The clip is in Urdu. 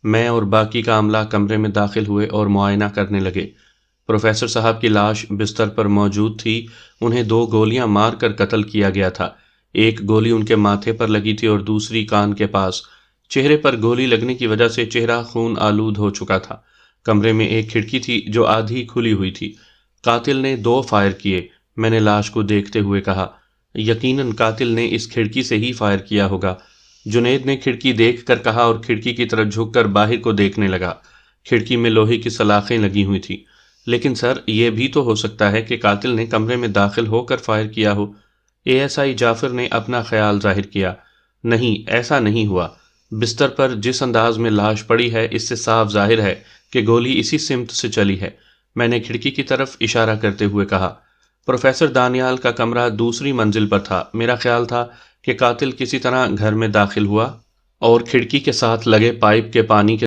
میں اور باقی کا عملہ کمرے میں داخل ہوئے اور معائنہ کرنے لگے۔ پروفیسر صاحب کی لاش بستر پر موجود تھی۔ انہیں 2 گولیاں مار کر قتل کیا گیا تھا۔ ایک گولی ان کے ماتھے پر لگی تھی اور دوسری کان کے پاس۔ چہرے پر گولی لگنے کی وجہ سے چہرہ خون آلود ہو چکا تھا۔ کمرے میں ایک کھڑکی تھی جو آدھی کھلی ہوئی تھی۔ قاتل نے 2 فائر کیے۔ میں نے لاش کو دیکھتے ہوئے کہا، یقیناً قاتل نے اس کھڑکی سے ہی فائر کیا ہوگا۔ جنید نے کھڑکی دیکھ کر کہا اور کھڑکی کی طرف جھک کر باہر کو دیکھنے لگا۔ کھڑکی میں لوہے کی سلاخیں لگی ہوئی تھی۔ لیکن سر، یہ بھی تو ہو سکتا ہے کہ قاتل نے کمرے میں داخل ہو کر فائر کیا ہو۔ ASI جعفر نے اپنا خیال ظاہر کیا۔ نہیں، ایسا نہیں ہوا۔ بستر پر جس انداز میں لاش پڑی ہے اس سے صاف ظاہر ہے کہ گولی اسی سمت سے چلی ہے۔ میں نے کھڑکی کی طرف اشارہ کرتے ہوئے کہا۔ پروفیسر دانیال کا کمرہ دوسری منزل پر تھا۔ میرا خیال تھا کہ قاتل کسی طرح گھر میں داخل ہوا اور کھڑکی کے ساتھ لگے پائپ کے پانی کے